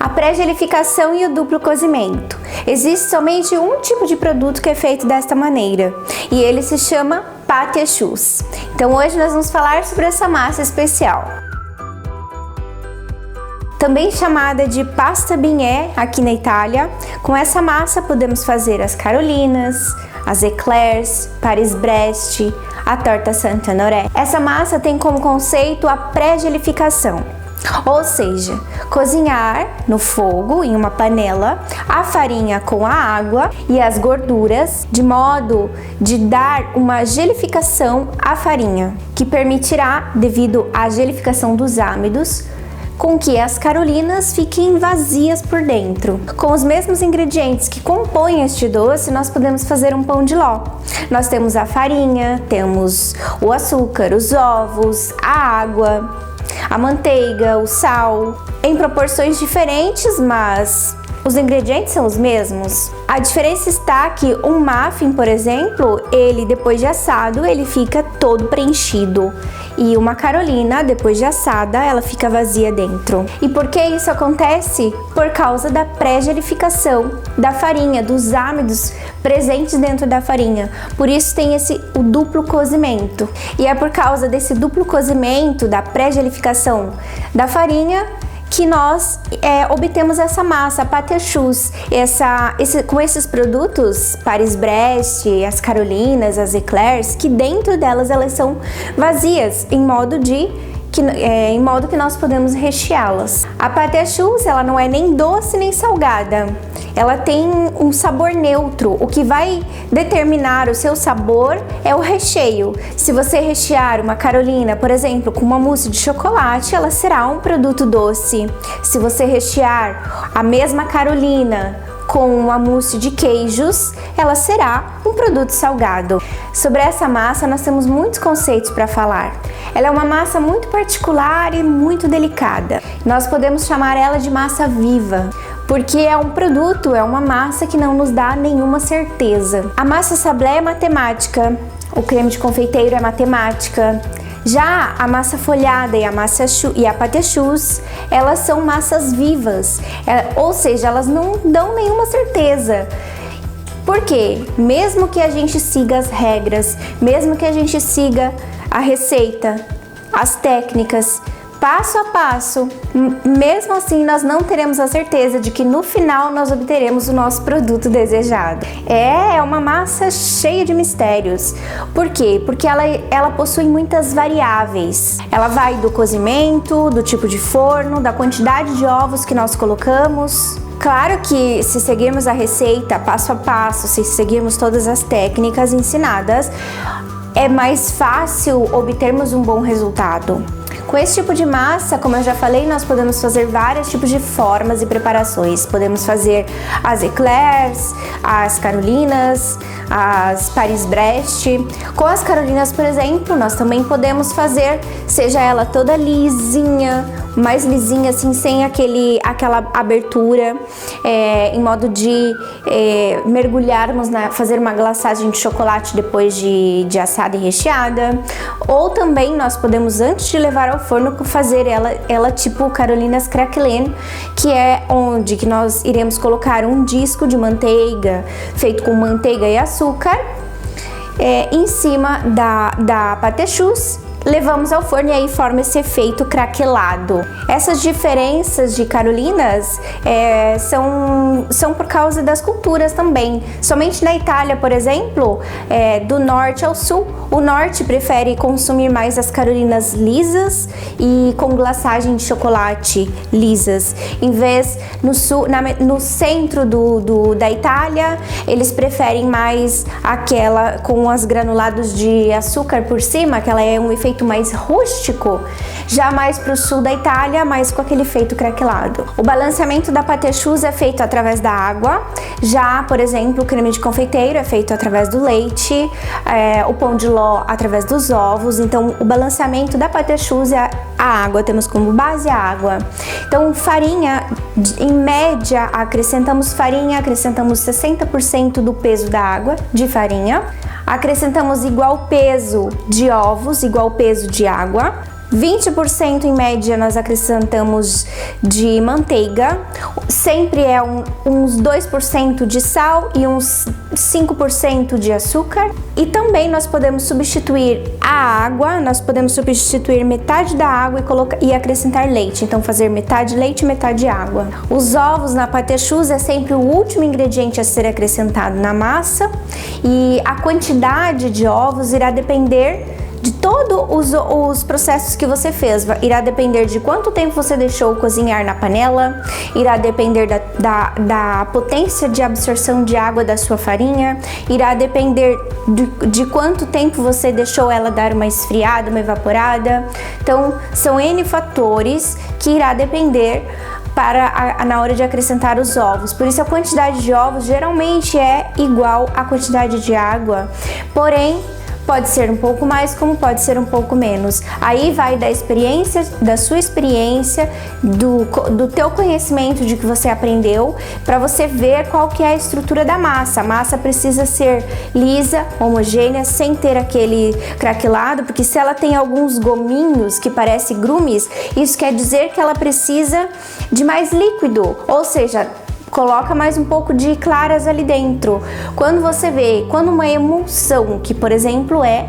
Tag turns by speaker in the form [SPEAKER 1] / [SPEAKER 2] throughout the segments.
[SPEAKER 1] A pré-gelificação e o duplo cozimento. Existe somente um tipo de produto que é feito desta maneira e ele se chama pâte choux. Então hoje nós vamos falar sobre essa massa especial. Também chamada de pasta bignè aqui na Itália, com essa massa podemos fazer as carolinas, as eclairs, Paris-Brest, a torta Saint-Honoré. Essa massa tem como conceito a pré-gelificação, ou seja, cozinhar no fogo, em uma panela, a farinha com a água e as gorduras, de modo de dar uma gelificação à farinha, que permitirá, devido à gelificação dos âmidos, com que as carolinas fiquem vazias por dentro. Com os mesmos ingredientes que compõem este doce, nós podemos fazer um pão de ló. Nós temos a farinha, temos o açúcar, os ovos, a água, a manteiga, o sal, em proporções diferentes, mas os ingredientes são os mesmos. A diferença está que um muffin, por exemplo, ele depois de assado, ele fica todo preenchido. E uma carolina, depois de assada, ela fica vazia dentro. E por que isso acontece? Por causa da pré-gelificação da farinha, dos âmidos presentes dentro da farinha. Por isso tem o duplo cozimento. E é por causa desse duplo cozimento, da pré-gelificação da farinha, que nós obtemos essa massa, a pâte choux. Com esses produtos, Paris-Brest, as carolinas, as eclairs, que dentro delas elas são vazias, em modo que nós podemos recheá-las. A pâte choux, ela não é nem doce nem salgada. Ela tem um sabor neutro. O que vai determinar o seu sabor é o recheio. Se você rechear uma carolina, por exemplo, com uma mousse de chocolate, ela será um produto doce. Se você rechear a mesma carolina com uma mousse de queijos, ela será um produto salgado. Sobre essa massa, nós temos muitos conceitos para falar. Ela é uma massa muito particular e muito delicada. Nós podemos chamar ela de massa viva, porque é um produto, é uma massa que não nos dá nenhuma certeza. A massa sablé é matemática, o creme de confeiteiro é matemática. Já a massa folhada e a pâte choux, elas são massas vivas, ou seja, elas não dão nenhuma certeza. Por quê? Mesmo que a gente siga as regras, mesmo que a gente siga a receita, as técnicas, passo a passo, mesmo assim nós não teremos a certeza de que no final nós obteremos o nosso produto desejado. É uma massa cheia de mistérios. Por quê? Porque ela possui muitas variáveis. Ela vai do cozimento, do tipo de forno, da quantidade de ovos que nós colocamos. Claro que se seguirmos a receita passo a passo, se seguirmos todas as técnicas ensinadas, é mais fácil obtermos um bom resultado. Com esse tipo de massa, como eu já falei, nós podemos fazer vários tipos de formas e preparações. Podemos fazer as eclairs, as carolinas, as Paris-Brest. Com as carolinas, por exemplo, nós também podemos fazer, seja ela toda lisinha, mais lisinha assim, sem aquela abertura, em modo de mergulharmos fazer uma glaçagem de chocolate depois de assada e recheada. Ou também nós podemos, antes de levar ao forno, fazer ela tipo carolinas craquelin, que é onde que nós iremos colocar um disco de manteiga feito com manteiga e açúcar em cima da pâte choux. Levamos ao forno e aí forma esse efeito craquelado. Essas diferenças de carolinas são por causa das culturas também. Somente na Itália, por exemplo, do norte ao sul, o norte prefere consumir mais as carolinas lisas e com glaçagem de chocolate lisas. Em vez no centro da Itália, eles preferem mais aquela com as granulados de açúcar por cima, que ela é um efeito mais rústico. Já mais para o sul da Itália, mais com aquele efeito craquelado. O balanceamento da pâte choux é feito através da água. Já, por exemplo, o creme de confeiteiro é feito através do leite, o pão de ló através dos ovos. Então, o balanceamento da pâte choux é a água, temos como base a água. Então, farinha, em média, acrescentamos 60% do peso da água de farinha. Acrescentamos igual peso de ovos, igual peso de água. 20% em média nós acrescentamos de manteiga, sempre é uns 2% de sal e uns 5% de açúcar. E também nós podemos substituir a água, nós podemos substituir metade da água e acrescentar leite, então fazer metade leite e metade água. Os ovos na pâte choux é sempre o último ingrediente a ser acrescentado na massa, e a quantidade de ovos irá depender de todos os processos que você fez. Irá depender de quanto tempo você deixou cozinhar na panela, irá depender da potência de absorção de água da sua farinha, irá depender de quanto tempo você deixou ela dar uma esfriada, uma evaporada. Então, são N fatores que irá depender na hora de acrescentar os ovos. Por isso a quantidade de ovos geralmente é igual à quantidade de água, porém pode ser um pouco mais, como pode ser um pouco menos. Aí vai da experiência, da sua experiência, do teu conhecimento, de que você aprendeu, para você ver qual que é a estrutura da massa. A massa precisa ser lisa, homogênea, sem ter aquele craquelado, porque se ela tem alguns gominhos que parecem grumes, isso quer dizer que ela precisa de mais líquido, ou seja, coloca mais um pouco de claras ali dentro. Quando você vê, quando uma emulsão, que por exemplo é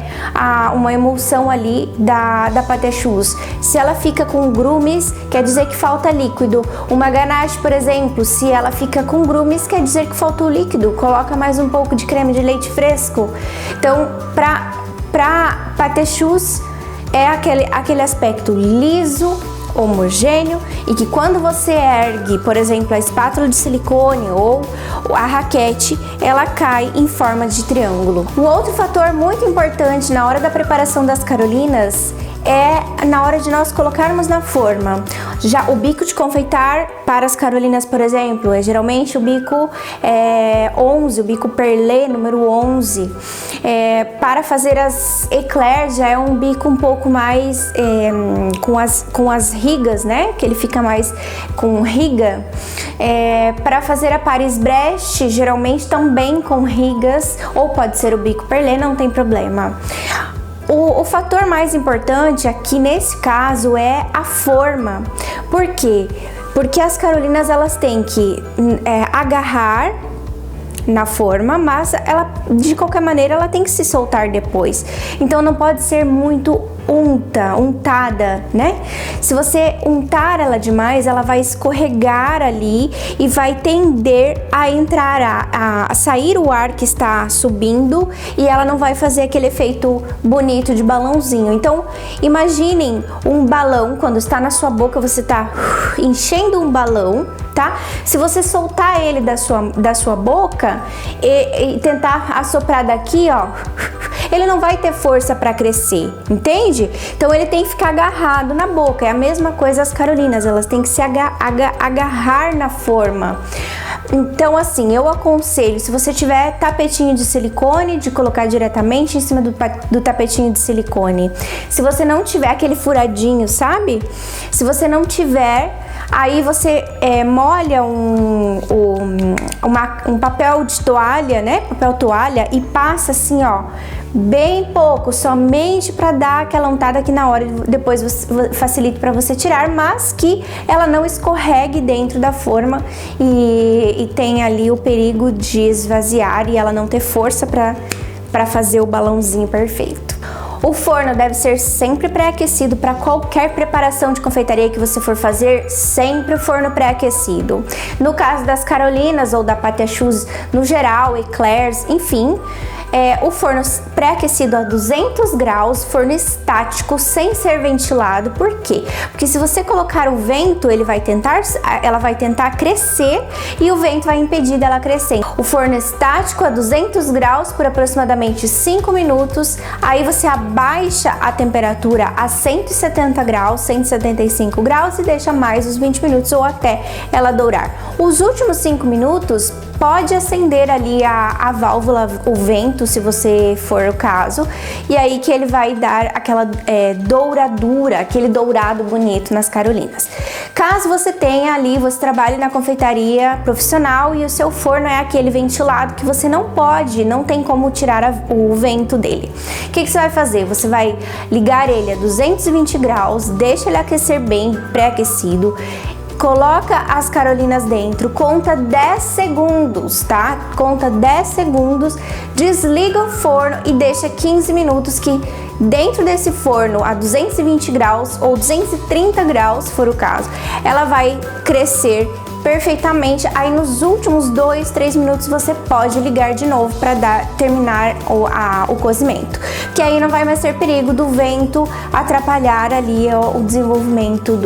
[SPEAKER 1] uma emulsão ali da pâte choux, se ela fica com grumes, quer dizer que falta líquido. Uma ganache, por exemplo, se ela fica com grumes, quer dizer que faltou líquido. Coloca mais um pouco de creme de leite fresco. Então, pra pâte choux é aquele aspecto liso, homogêneo, e que quando você ergue, por exemplo, a espátula de silicone ou a raquete, ela cai em forma de triângulo. Um outro fator muito importante na hora da preparação das carolinas é na hora de nós colocarmos na forma. Já o bico de confeitar para as carolinas, por exemplo, é geralmente o bico 11, o bico perlé número 11. Para fazer as eclairs já é um bico um pouco mais com as rigas, né? Que ele fica mais com riga. Para fazer a Paris-Brest, geralmente também com rigas, ou pode ser o bico perlé, não tem problema. O fator mais importante aqui nesse caso é a forma. Por quê? Porque as carolinas elas têm que agarrar na forma, mas ela, de qualquer maneira, ela tem que se soltar depois. Então não pode ser muito untada, né? Se você untar ela demais, ela vai escorregar ali e vai tender a entrar, a sair o ar que está subindo, e ela não vai fazer aquele efeito bonito de balãozinho. Então, imaginem um balão, quando está na sua boca, você está enchendo um balão, tá? Se você soltar ele da sua boca e tentar assoprar daqui, ó, ele não vai ter força para crescer, entende? Então ele tem que ficar agarrado na boca. É a mesma coisa as carolinas, elas têm que se agarrar na forma. Então assim, eu aconselho, se você tiver tapetinho de silicone, de colocar diretamente em cima do tapetinho de silicone. Se você não tiver aquele furadinho, sabe? Se você não tiver, aí você molha um papel de toalha, né? Papel toalha, e passa assim, ó, bem pouco, somente para dar aquela untada que na hora depois facilite para você tirar, mas que ela não escorregue dentro da forma e tem ali o perigo de esvaziar e ela não ter força para fazer o balãozinho perfeito. O forno deve ser sempre pré-aquecido para qualquer preparação de confeitaria que você for fazer, sempre o forno pré-aquecido. No caso das carolinas ou da pâte choux no geral, eclairs, enfim, o forno pré-aquecido a 200 graus, forno estático, sem ser ventilado. Por quê? Porque se você colocar o vento, ela vai tentar crescer e o vento vai impedir dela crescer. O forno estático a 200 graus por aproximadamente 5 minutos, aí você abaixa a temperatura a 170 graus, 175 graus e deixa mais os 20 minutos ou até ela dourar. Os últimos 5 minutos pode acender ali a válvula, o vento, se você for o caso, e aí que ele vai dar aquela douradura, aquele dourado bonito nas carolinas. Caso você tenha ali, você trabalhe na confeitaria profissional e o seu forno é aquele ventilado que você não tem como tirar o vento dele. O que você vai fazer? Você vai ligar ele a 220 graus, deixa ele aquecer bem, pré-aquecido, coloca as carolinas dentro, conta 10 segundos, tá? Conta 10 segundos, desliga o forno e deixa 15 minutos que dentro desse forno a 220 graus ou 230 graus, se for o caso, ela vai crescer perfeitamente. Aí nos últimos 2-3 minutos você pode ligar de novo para terminar o cozimento, que aí não vai mais ter perigo do vento atrapalhar ali o desenvolvimento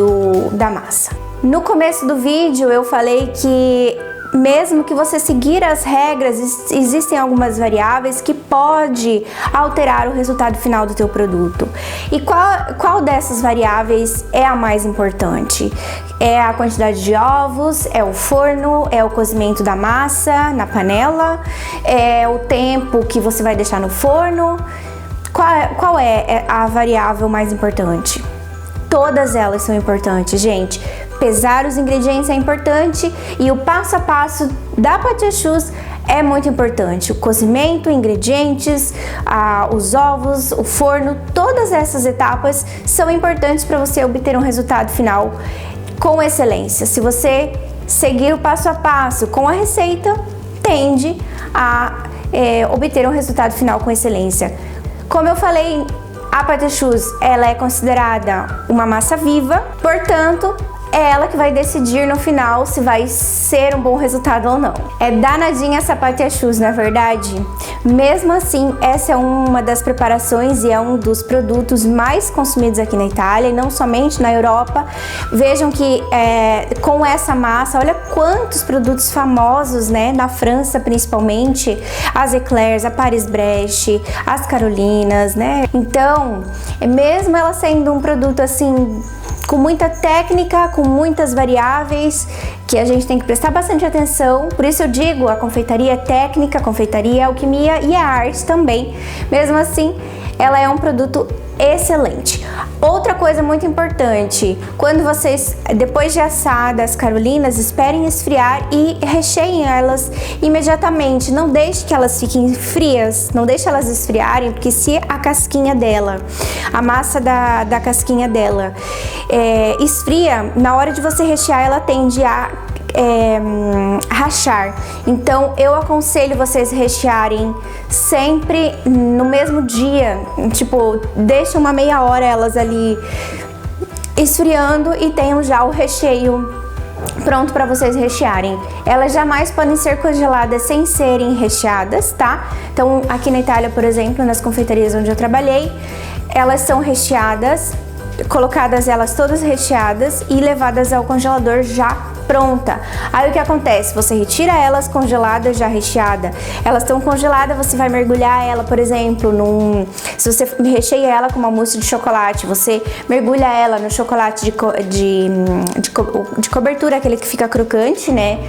[SPEAKER 1] da massa. No começo do vídeo eu falei que mesmo que você seguir as regras, existem algumas variáveis que pode alterar o resultado final do teu produto. E qual dessas variáveis é a mais importante? É a quantidade de ovos, é o forno, é o cozimento da massa na panela, é o tempo que você vai deixar no forno? Qual é a variável mais importante? Todas elas são importantes, gente. Pesar os ingredientes é importante e o passo a passo da Pâté-Choux é muito importante. O cozimento, ingredientes, os ovos, o forno, todas essas etapas são importantes para você obter um resultado final com excelência. Se você seguir o passo a passo com a receita, tende a obter um resultado final com excelência. Como eu falei, a Pâté-Choux ela é considerada uma massa viva, portanto, é ela que vai decidir no final se vai ser um bom resultado ou não. É danadinha essa Pâté-Choux, na verdade. Mesmo assim, essa é uma das preparações e é um dos produtos mais consumidos aqui na Itália e não somente na Europa. Vejam que com essa massa, olha quantos produtos famosos, né? Na França, principalmente, as eclairs, a Paris-Brest, as carolinas, né? Então, mesmo ela sendo um produto assim com muita técnica, com muitas variáveis que a gente tem que prestar bastante atenção. Por isso eu digo, a confeitaria é técnica, a confeitaria é alquimia e é arte também. Mesmo assim, ela é um produto excelente. Outra coisa muito importante, quando vocês, depois de assar as carolinas, esperem esfriar e recheiem elas imediatamente. Não deixe que elas fiquem frias, não deixe elas esfriarem, porque se a casquinha dela, a massa da casquinha dela esfria, na hora de você rechear ela tende a rachar. Então eu aconselho vocês rechearem sempre no mesmo dia, tipo, deixa uma meia hora elas ali esfriando e tenham já o recheio pronto para vocês rechearem. Elas jamais podem ser congeladas sem serem recheadas, tá? Então aqui na Itália, por exemplo, nas confeitarias onde eu trabalhei, elas são recheadas, colocadas elas todas recheadas e levadas ao congelador já pronta. Aí o que acontece? Você retira elas congeladas, já recheada. Elas estão congeladas, você vai mergulhar ela, por exemplo, se você recheia ela com uma mousse de chocolate, você mergulha ela no chocolate de cobertura, aquele que fica crocante, né?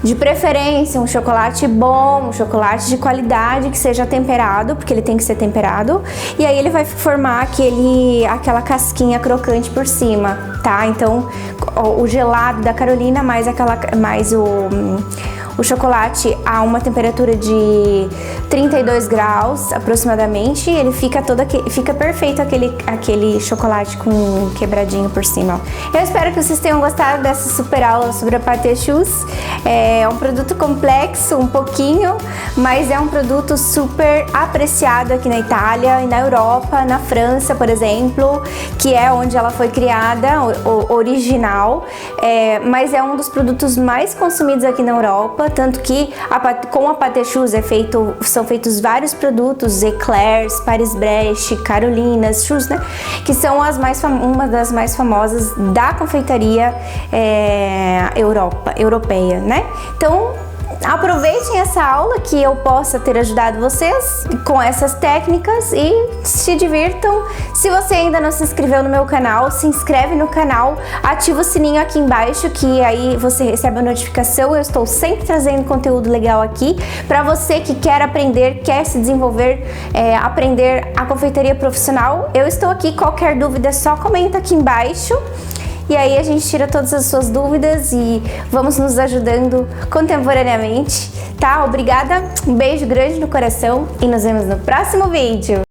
[SPEAKER 1] De preferência, um chocolate bom, um chocolate de qualidade que seja temperado, porque ele tem que ser temperado. E aí ele vai formar aquela casquinha crocante por cima, tá? Então, o gelado da Carolina mais o chocolate a uma temperatura de 32 graus aproximadamente, ele fica perfeito aquele chocolate com quebradinho por cima. Eu espero que vocês tenham gostado dessa super aula sobre a Pâté-Choux. É um produto complexo um pouquinho, mas é um produto super apreciado aqui na Itália e na Europa, na França, por exemplo, que é onde ela foi criada, original, mas é um dos produtos mais consumidos aqui na Europa. Tanto que com a Pâté-Choux são feitos vários produtos, eclairs, Paris-Brest, carolinas, choux, né? Que são uma das mais famosas da confeitaria europeia, né? Então, aproveitem essa aula, que eu possa ter ajudado vocês com essas técnicas e se divirtam. Se você ainda não se inscreveu no meu canal, se inscreve no canal, ativa o sininho aqui embaixo, que aí você recebe a notificação. Eu estou sempre trazendo conteúdo legal aqui para você que quer aprender, quer se desenvolver, aprender a confeitaria profissional. Eu estou aqui, qualquer dúvida só comenta aqui embaixo. E aí a gente tira todas as suas dúvidas e vamos nos ajudando contemporaneamente, tá? Obrigada, um beijo grande no coração e nos vemos no próximo vídeo!